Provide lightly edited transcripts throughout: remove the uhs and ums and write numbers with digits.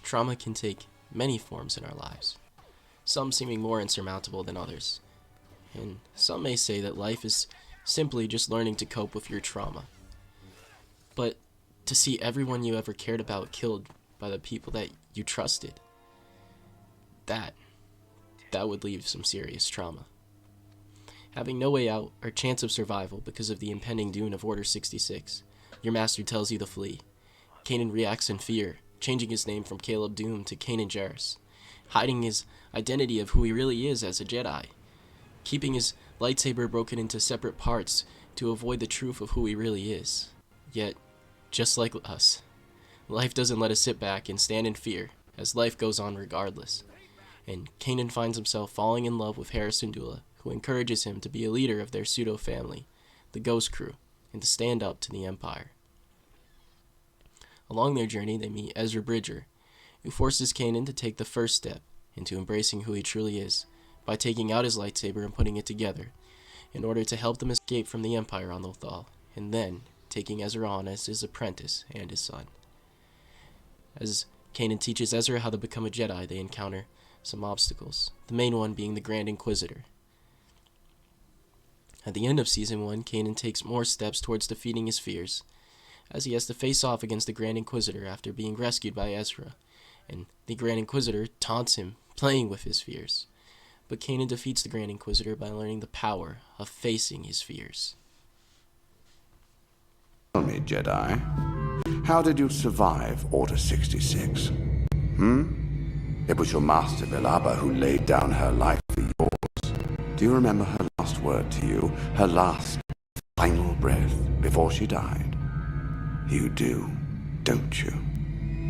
trauma can take many forms in our lives, some seeming more insurmountable than others. And some may say that life is simply just learning to cope with your trauma. But to see everyone you ever cared about killed by the people that you trusted, that would leave some serious trauma. Having no way out or chance of survival because of the impending doom of Order 66, your master tells you to flee. Kanan reacts in fear, changing his name from Caleb Doom to Kanan Jarrus, hiding his identity of who he really is as a Jedi, keeping his lightsaber broken into separate parts to avoid the truth of who he really is. Yet, just like us, life doesn't let us sit back and stand in fear, as life goes on regardless. And Kanan finds himself falling in love with Hera Syndulla, who encourages him to be a leader of their pseudo-family, the Ghost Crew, and to stand up to the Empire. Along their journey, they meet Ezra Bridger, who forces Kanan to take the first step into embracing who he truly is, by taking out his lightsaber and putting it together, in order to help them escape from the Empire on Lothal, and then taking Ezra on as his apprentice and his son. As Kanan teaches Ezra how to become a Jedi, they encounter some obstacles, the main one being the Grand Inquisitor. At the end of Season 1, Kanan takes more steps towards defeating his fears, as he has to face off against the Grand Inquisitor after being rescued by Ezra, and the Grand Inquisitor taunts him, playing with his fears. But Kanan defeats the Grand Inquisitor by learning the power of facing his fears. Tell me, Jedi, how did you survive Order 66? It was your master, Vilaba, who laid down her life for yours. Do you remember her last word to you? Her last, final breath before she died? You do, don't you?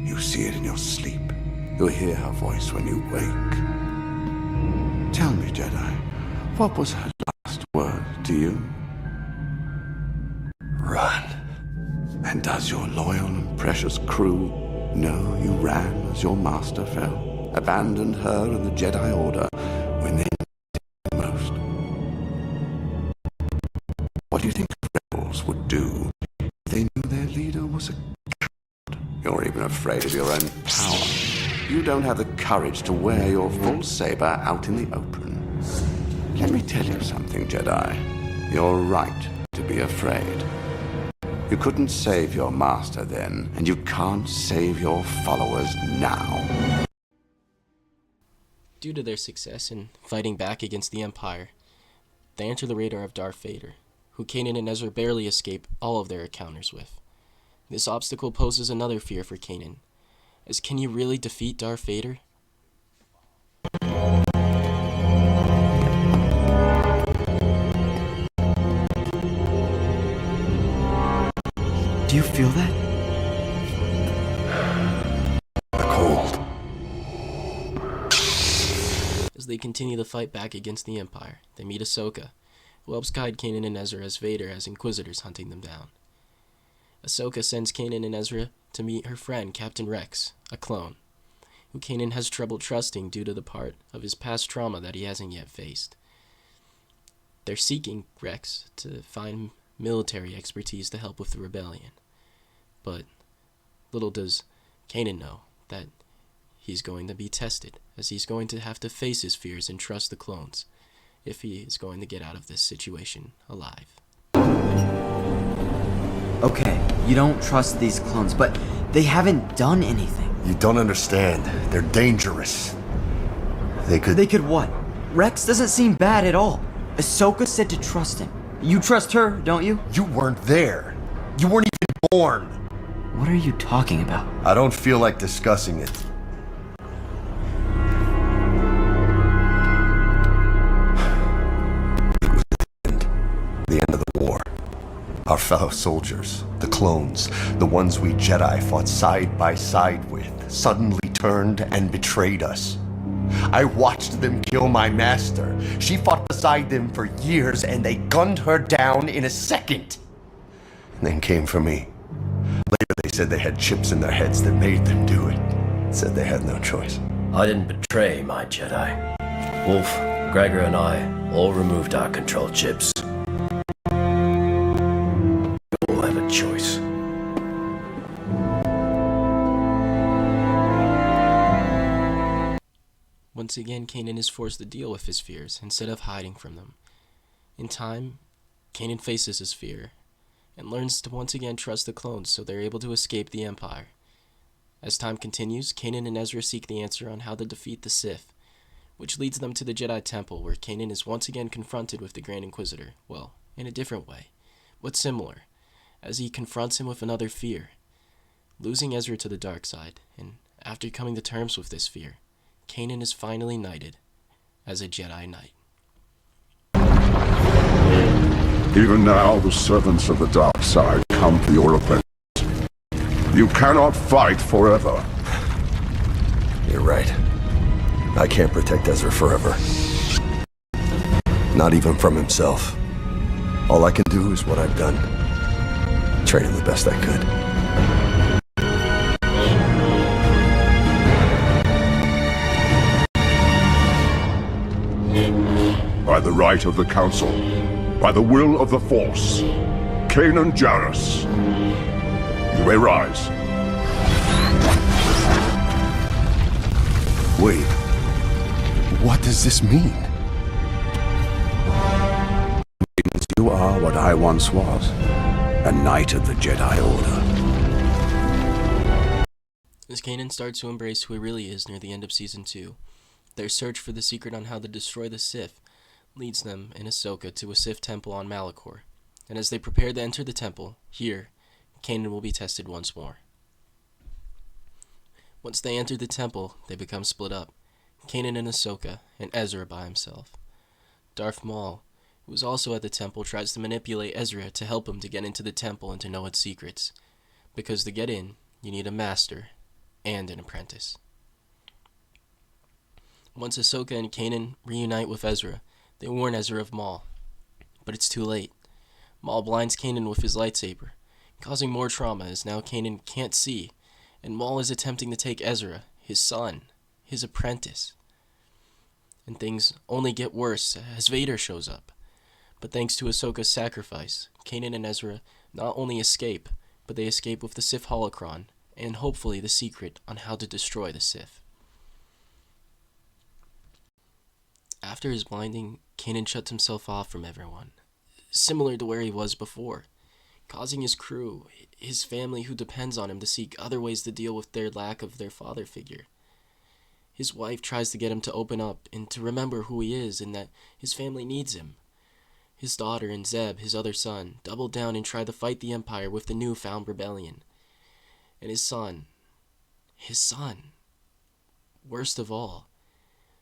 You see it in your sleep. You'll hear her voice when you wake. Tell me, Jedi, what was her last word to you? Run. And does your loyal and precious crew know you ran as your master fell? Abandoned her and the Jedi Order when they needed it most? What do you think rebels would do if they knew their leader was a coward? You're even afraid of your own power. You don't have the courage to wear your full saber out in the open. Let me tell you something, Jedi. You're right to be afraid. You couldn't save your master then, and you can't save your followers now. Due to their success in fighting back against the Empire, they enter the radar of Darth Vader, who Kanan and Ezra barely escape all of their encounters with. This obstacle poses another fear for Kanan, as can you really defeat Darth Vader? Do you feel that? The cold. As they continue to fight back against the Empire, they meet Ahsoka, who helps guide Kanan and Ezra as Vader has Inquisitors hunting them down. Ahsoka sends Kanan and Ezra to meet her friend Captain Rex, a clone, who Kanan has trouble trusting due to the part of his past trauma that he hasn't yet faced. They're seeking Rex to find military expertise to help with the rebellion. But little does Kanan know that he's going to be tested, as he's going to have to face his fears and trust the clones if he is going to get out of this situation alive. Okay, you don't trust these clones, but they haven't done anything. You don't understand. They're dangerous. They could... They could what? Rex doesn't seem bad at all. Ahsoka said to trust him. You trust her, don't you? You weren't there. You weren't even born. What are you talking about? I don't feel like discussing it. It was the end of the war. Our fellow soldiers, the clones, the ones we Jedi fought side by side with, suddenly turned and betrayed us. I watched them kill my master. She fought beside them for years, and they gunned her down in a second. And then came for me. Later they said they had chips in their heads that made them do it. Said they had no choice. I didn't betray my Jedi. Wolf, Gregor, and I all removed our control chips. You all have a choice. Once again, Kanan is forced to deal with his fears instead of hiding from them. In time, Kanan faces his fear and learns to once again trust the clones so they're able to escape the Empire. As time continues, Kanan and Ezra seek the answer on how to defeat the Sith, which leads them to the Jedi Temple, where Kanan is once again confronted with the Grand Inquisitor, well, in a different way, but similar, as he confronts him with another fear, losing Ezra to the dark side, and after coming to terms with this fear, Kanan is finally knighted as a Jedi Knight. Even now, the servants of the dark side come for your apprentice. You cannot fight forever. You're right. I can't protect Ezra forever. Not even from himself. All I can do is what I've done. Train him the best I could. By the right of the Council, by the will of the Force, Kanan Jarrus, you may rise. Wait. What does this mean? You are what I once was, a knight of the Jedi Order. As Kanan starts to embrace who he really is near the end of Season 2, their search for the secret on how to destroy the Sith leads them and Ahsoka to a Sith temple on Malachor, and as they prepare to enter the temple, here, Kanan will be tested once more. Once they enter the temple, they become split up, Kanan and Ahsoka, and Ezra by himself. Darth Maul, who is also at the temple, tries to manipulate Ezra to help him to get into the temple and to know its secrets, because to get in, you need a master and an apprentice. Once Ahsoka and Kanan reunite with Ezra, they warn Ezra of Maul, but it's too late. Maul blinds Kanan with his lightsaber, causing more trauma as now Kanan can't see, and Maul is attempting to take Ezra, his son, his apprentice. And things only get worse as Vader shows up. But thanks to Ahsoka's sacrifice, Kanan and Ezra not only escape, but they escape with the Sith holocron, and hopefully the secret on how to destroy the Sith. After his blinding, Kanan shuts himself off from everyone, similar to where he was before, causing his crew, his family who depends on him, to seek other ways to deal with their lack of their father figure. His wife tries to get him to open up and to remember who he is and that his family needs him. His daughter and Zeb, his other son, double down and try to fight the Empire with the newfound rebellion. And his son, worst of all,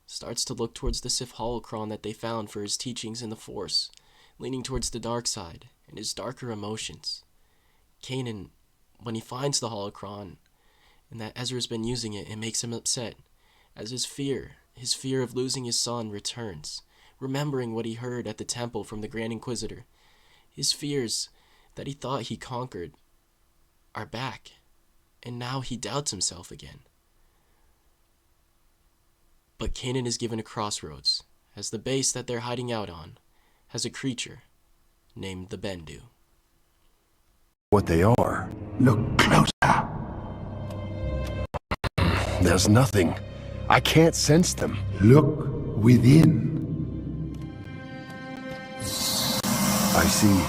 starts to look towards the Sith holocron that they found for his teachings in the Force, leaning towards the dark side and his darker emotions. Kanan, when he finds the holocron and that Ezra's been using it, it makes him upset, as his fear of losing his son returns, remembering what he heard at the temple from the Grand Inquisitor. His fears that he thought he conquered are back, and now he doubts himself again. But Kanan is given a crossroads, as the base that they're hiding out on has a creature named the Bendu. What they are. Look closer. There's nothing. I can't sense them. Look within. I see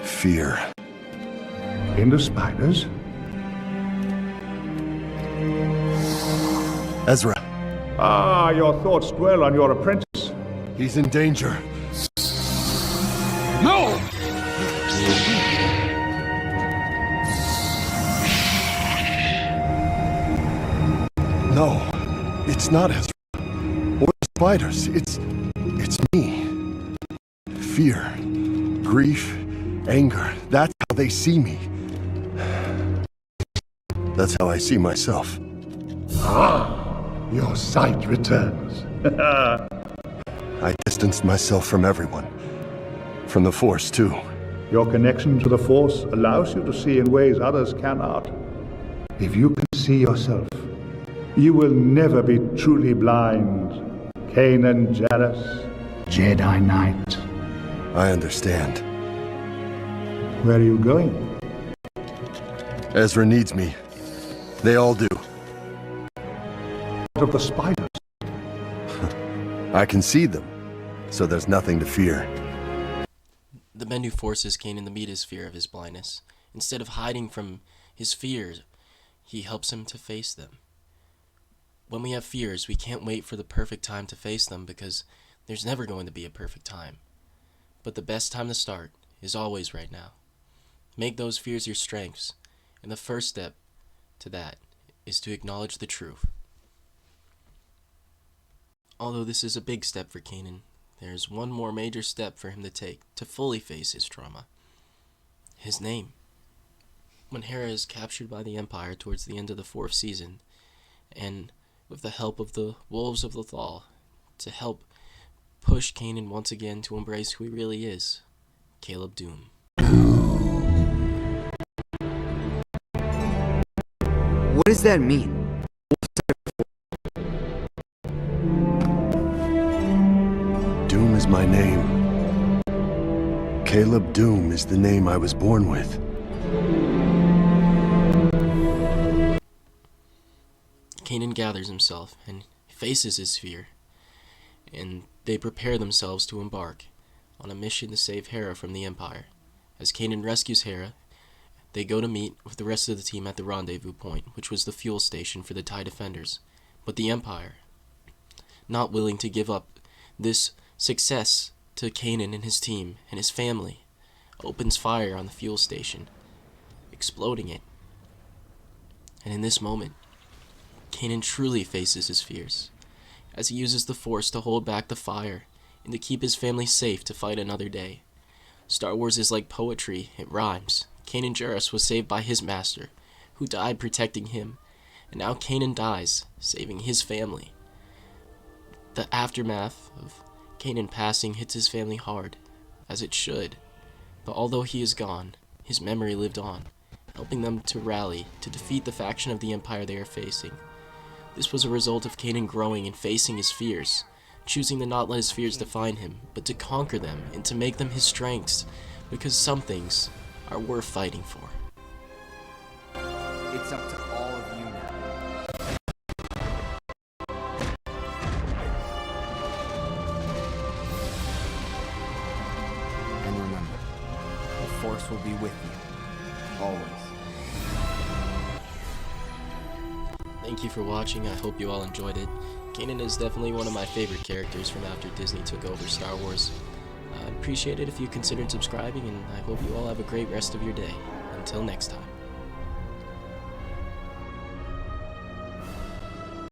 fear. In the spiders? Ezra, Ah, your thoughts dwell on your apprentice. he's in danger. No! No, it's not Ezra. Or the spiders. It's me. Fear, grief, anger. That's how they see me. That's how I see myself. Your sight returns. I distanced myself from everyone. From the Force, too. Your connection to the Force allows you to see in ways others cannot. If you can see yourself, you will never be truly blind. Kanan Jarrus, Jedi Knight. I understand. Where are you going? Ezra needs me. They all do. of the spiders. I can see them, so there's nothing to fear. The Bendu forces Kanan to meet his fear of his blindness. Instead of hiding from his fears, he helps him to face them. When we have fears, we can't wait for the perfect time to face them because there's never going to be a perfect time. But the best time to start is always right now. Make those fears your strengths, and the first step to that is to acknowledge the truth. Although this is a big step for Kanan, there is one more major step for him to take to fully face his trauma. His name. When Hera is captured by the Empire towards the end of the 4th season, and with the help of the Wolves of Lothal to help push Kanan once again to embrace who he really is, Caleb Doom. What does that mean? Doom is my name. Caleb Doom is the name I was born with. Kanan gathers himself and faces his fear, and they prepare themselves to embark on a mission to save Hera from the Empire. As Kanan rescues Hera, they go to meet with the rest of the team at the rendezvous point, which was the fuel station for the TIE Defenders. But the Empire, not willing to give up this success to Kanan and his team and his family, opens fire on the fuel station, exploding it. And in this moment, Kanan truly faces his fears, as he uses the Force to hold back the fire and to keep his family safe to fight another day. Star Wars is like poetry, it rhymes. Kanan Jarrus was saved by his master, who died protecting him, and now Kanan dies, saving his family. The aftermath of Kanan passing hits his family hard, as it should, but although he is gone, his memory lived on, helping them to rally to defeat the faction of the Empire they are facing. This was a result of Kanan growing and facing his fears, choosing to not let his fears define him, but to conquer them and to make them his strengths, because some things are worth fighting for. It's up to all of you now. And remember, the Force will be with you, always. Thank you for watching. I hope you all enjoyed it. Kanan is definitely one of my favorite characters from after Disney took over Star Wars. I'd appreciate it if you considered subscribing, and I hope you all have a great rest of your day. Until next time.